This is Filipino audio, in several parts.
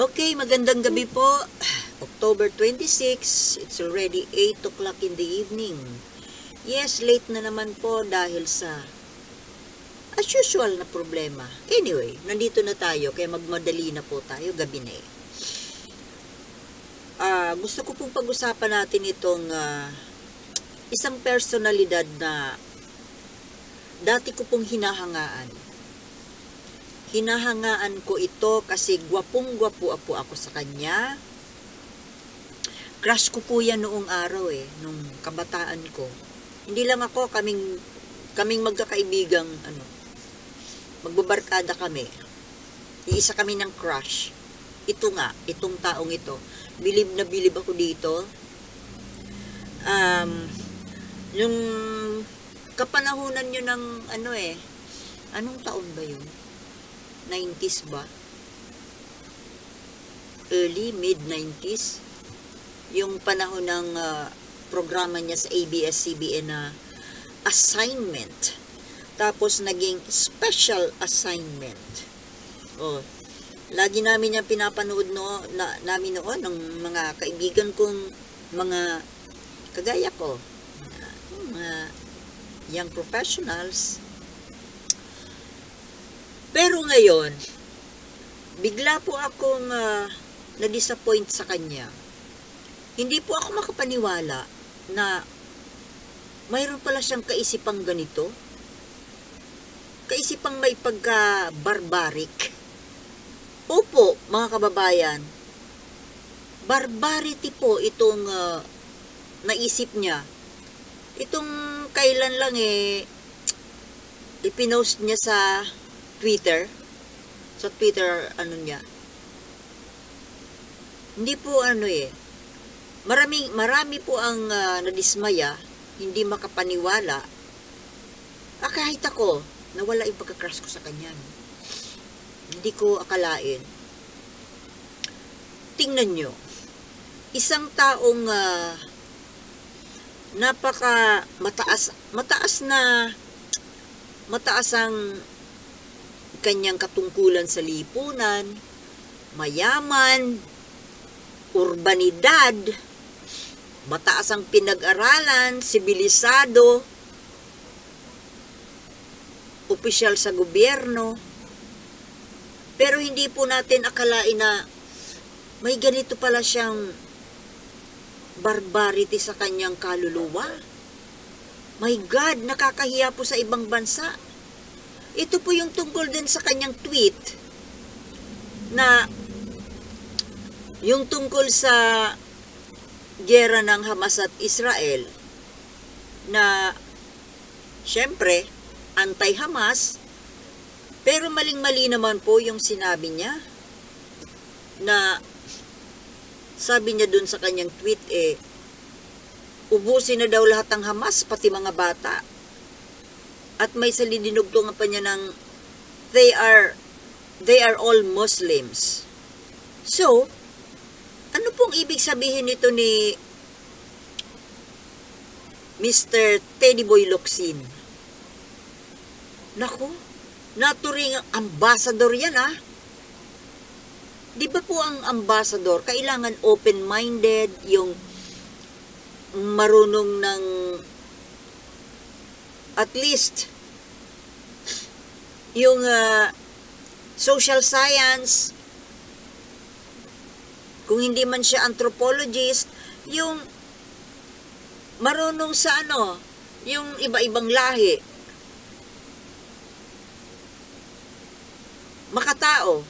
Okay, magandang gabi po. October 26, it's already 8 o'clock in the evening. Yes, late na naman po dahil sa as usual na problema. Anyway, nandito na tayo, kaya magmadali na po tayo, gabi na eh. Gusto ko pong pag-usapan natin itong isang personalidad na dati ko pong hinahangaan. Hinahangaan ko ito kasi gwapong-gwapo po ako sa kanya. Crush ko po yan noong araw nung kabataan ko. Hindi lang ako, kaming magkakaibigang, magbabarkada kami. Iisa kami ng crush. Ito nga, itong taong ito. Bilib na bilib ako dito. Yung kapanahunan nyo ng, anong taon ba yun? 90s ba? Early, mid-90s. Yung panahon ng programa niya sa ABS-CBN na assignment. Tapos naging special assignment. Lagi namin yung pinapanood namin noon ng mga kaibigan kong mga kagaya ko. Mga young professionals. Pero ngayon, bigla po akong na-disappoint sa kanya. Hindi po ako makapaniwala na mayroon pala siyang kaisipang ganito. Kaisipang may pagka-barbaric. Opo, mga kababayan, barbarity po itong naisip niya. Itong kailan lang ipinost niya sa Twitter. Sa Twitter, niya. Hindi po marami po ang nadismaya, hindi makapaniwala. Kahit ako, nawala yung pagka-crush ko sa kanya. Hindi ko akalain. Tingnan nyo. Isang taong napaka mataas ang kanyang katungkulan sa lipunan, mayaman, urbanidad, mataas ang pinag-aralan, sibilisado, opisyal sa gobyerno. Pero hindi po natin akalain na may ganito pala siyang barbarity sa kanyang kaluluwa. My God, nakakahiya po sa ibang bansa. Ito po yung tungkol din sa kanyang tweet na yung tungkol sa giyera ng Hamas at Israel na syempre anti-Hamas, pero maling-mali naman po yung sinabi niya na sabi niya dun sa kanyang tweet ubusin na daw lahat ng Hamas, pati mga bata. At may salidinugtungan pa niya ng they are all Muslims. So, ano pong ibig sabihin nito ni Mr. Teddy Boy Locsin? Naku, naturing ambassador yan Di ba po ang ambassador, kailangan open-minded, yung marunong ng at least yung social science, kung hindi man siya anthropologist, yung marunong sa yung iba-ibang lahi, makatao,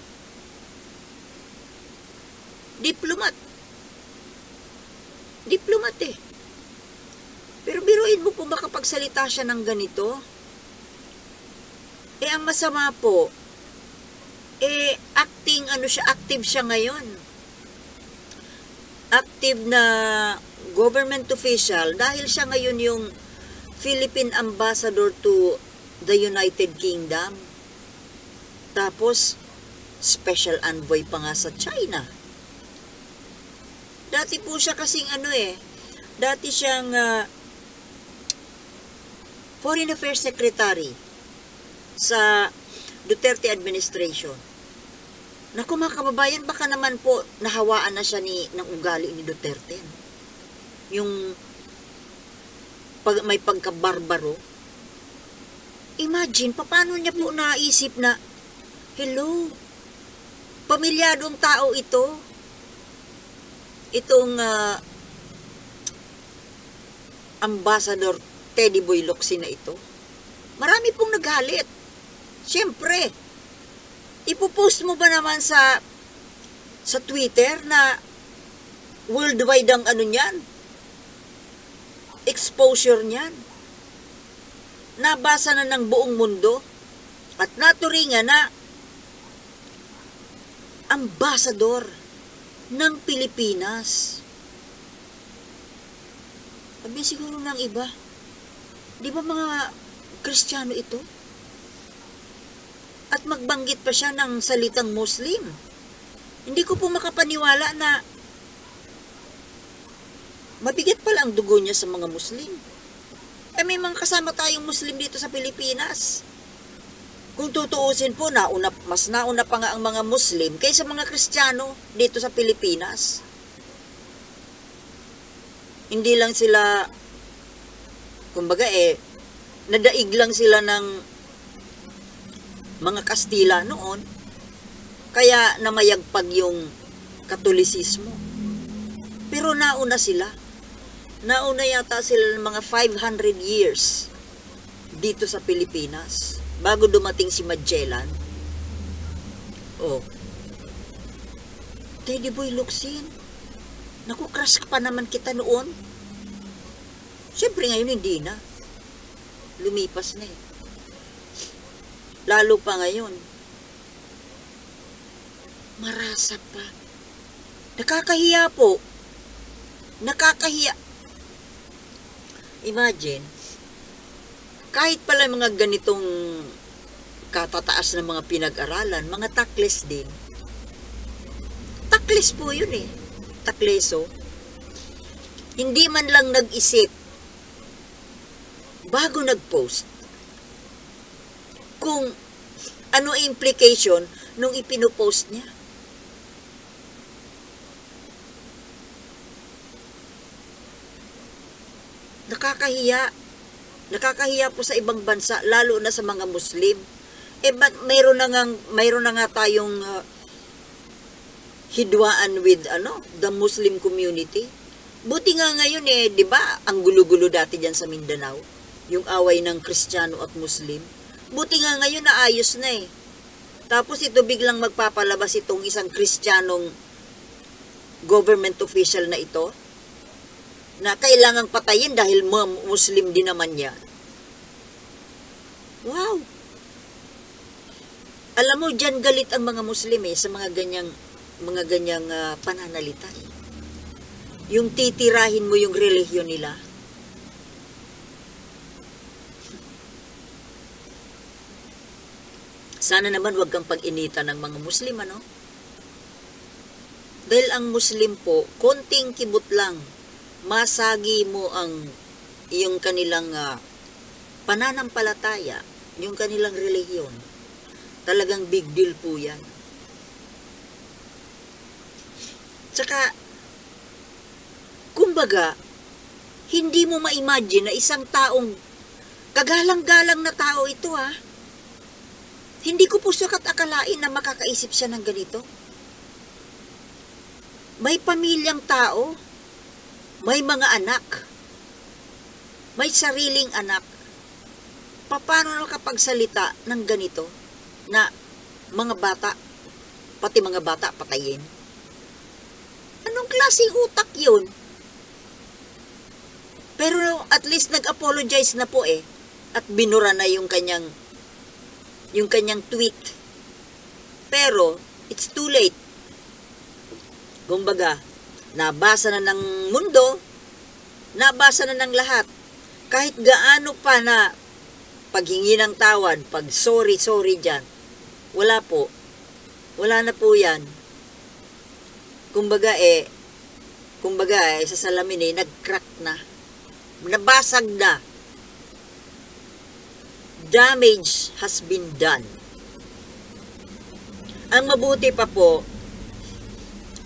diplomat Pero biruin mo po makapagsalita siya ng ganito. Ang masama po, active siya ngayon. Active na government official dahil siya ngayon yung Philippine Ambassador to the United Kingdom. Tapos, special envoy pa nga sa China. Dati po siya kasing dati siyang Foreign Affairs Secretary sa Duterte administration. Naku mga kababayan, baka naman po nahawaan na siya ng ugali ni Duterte. Yung may pagkabarbaro. Imagine, paano niya po naisip na, hello, pamilyadong tao ito. Itong Ambassador Teddy Boy Locsin na ito. Marami pong nagalit. Siyempre, ipopost mo ba naman sa Twitter na worldwide ang ano niyan? Exposure niyan. Nabasa na ng buong mundo at naturingan na ambassador ng Pilipinas. Sabi siguro ng iba, di ba mga Kristiyano ito? At magbanggit pa siya ng salitang Muslim. Hindi ko po makapaniwala na mabigat pala ang dugo niya sa mga Muslim. May mga kasama tayong Muslim dito sa Pilipinas. Kung tutuusin po, mas nauna pa nga ang mga Muslim kaysa mga Kristiyano dito sa Pilipinas. Hindi lang sila, kumbaga nadaig lang sila ng mga Kastila noon, kaya namayagpag yung Katolisismo. Pero nauna sila. Nauna yata sila ng mga 500 years dito sa Pilipinas bago dumating si Magellan. Teddy Boy Locsin, naku, crush pa naman kita noon. Siyempre ngayon hindi na. Lumipas na Lalo pa ngayon. Marasa pa. Nakakahiya po. Nakakahiya. Imagine, kahit pala mga ganitong katataas na mga pinag-aralan, mga takles din. Takles po yun Takleso. Hindi man lang nag-isip bago nag-post kung ano implication nung ipinopost niya. Nakakahiya. Nakakahiya po sa ibang bansa, lalo na sa mga Muslim. Mayroon na nga tayong hidwaan with the Muslim community. Buti nga ngayon 'di ba? Ang gulo-gulo dati diyan sa Mindanao, yung away ng Kristiyano at Muslim. Buti nga ngayon naayos na Tapos ito biglang magpapalabas itong isang Kristiyanong government official na ito na kailangang patayin dahil Muslim din naman niya. Wow! Alam mo, dyan galit ang mga Muslim sa mga ganyang pananalita Yung titirahin mo yung relihiyon nila. Sana naman wag kang pag-initan ng mga Muslim, Dahil ang Muslim po, konting kibot lang, masagi mo yung kanilang pananampalataya, yung kanilang relihiyon. Talagang big deal po yan. Tsaka, kumbaga, hindi mo ma-imagine na isang taong kagalang-galang na tao ito Hindi ko po sakat akalain na makakaisip siya ng ganito. May pamilyang tao, may mga anak, may sariling anak. Paano nakapagsalita ng ganito na mga bata, pati mga bata patayin? Anong klaseng utak yun? Pero at least nag-apologize na po at binura na yung kanyang tweet. Pero it's too late. Kumbaga, nabasa na ng mundo, nabasa na ng lahat. Kahit gaano pa na paghingi ng tawad, pag sorry dyan, wala po. Wala na po yan. Kumbaga sa salamin nag-crack na. Nabasag na. Damage has been done. Ang mabuti pa po,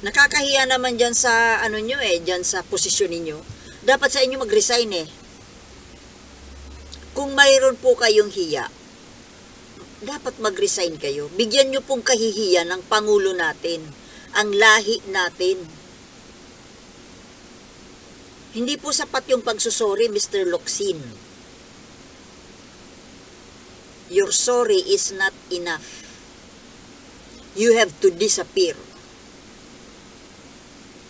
nakakahiya naman dyan sa, ano nyo dyan sa posisyon ninyo. Dapat sa inyo mag-resign Kung mayroon po kayong hiya, dapat mag-resign kayo. Bigyan nyo pong kahihiyan ng Pangulo natin, ang lahi natin. Hindi po sapat yung pagsusori, Mr. Locsin. Your sorry is not enough. You have to disappear.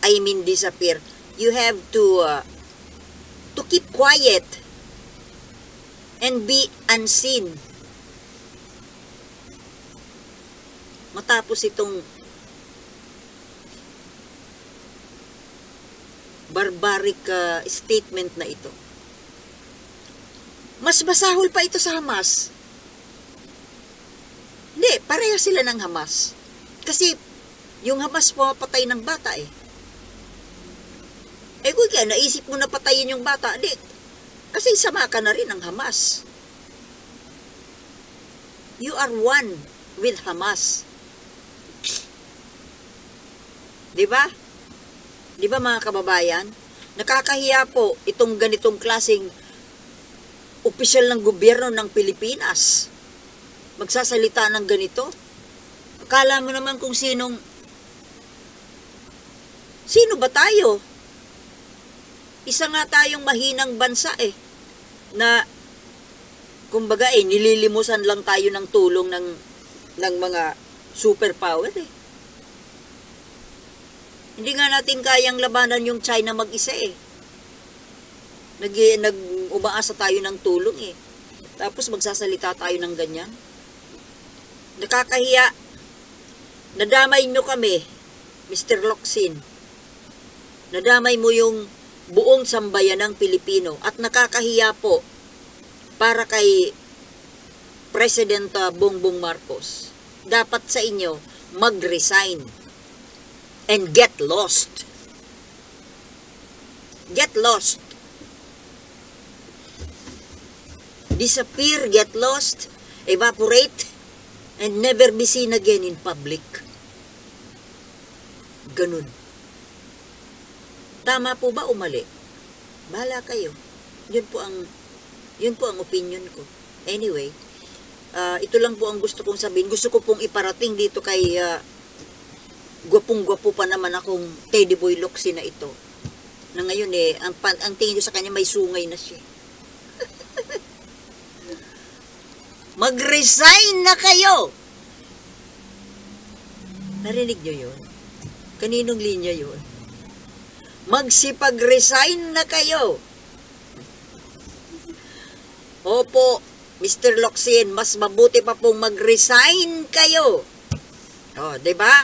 I mean disappear. You have to keep quiet and be unseen. Matapos itong barbaric statement na ito. Mas masahol pa ito sa Hamas. Hindi, pareha sila ng Hamas. Kasi yung Hamas pumapatay ng bata kung kaya naisip mo na patayin yung bata, kasi sama ka na rin ng Hamas. You are one with Hamas. Diba? Diba mga kababayan? Nakakahiya po itong ganitong klaseng opisyal ng gobyerno ng Pilipinas. Magsasalita ng ganito. Akala mo naman kung sino ba tayo? Isa nga tayong mahinang bansa na kumbaga nililimusan lang tayo ng tulong ng mga superpower Hindi nga natin kayang labanan yung China mag-isa Nag-umaasa tayo ng tulong Tapos magsasalita tayo ng ganyan. Nakakahiya. Nadamay nyo kami, Mr. Locsin. Nadamay mo yung buong sambayan ng Pilipino. At nakakahiya po para kay President Bongbong Marcos. Dapat sa inyo mag-resign and get lost. Get lost. Disappear, get lost, evaporate, and never be seen again in public. Ganun. Tama po ba o mali? Bahala kayo. Yun po ang opinion ko. Anyway, ito lang po ang gusto kong sabihin. Gusto ko pong iparating dito kay gwapong-gwapo pa naman akong Teddy Boy Locsin na ito. Na ngayon ang tingin ko sa kanya may sungay na siya. Mag-resign na kayo! Narinig nyo yun? Kaninong linya yun? Magsipag-resign na kayo! Opo, Mr. Locsin, mas mabuti pa pong mag-resign kayo. Diba?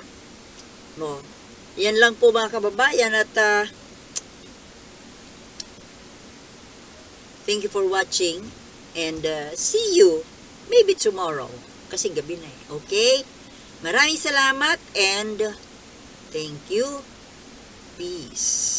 Yan lang po mga kababayan at thank you for watching and see you maybe tomorrow. Kasi gabi na Okay? Maraming salamat and thank you. Peace.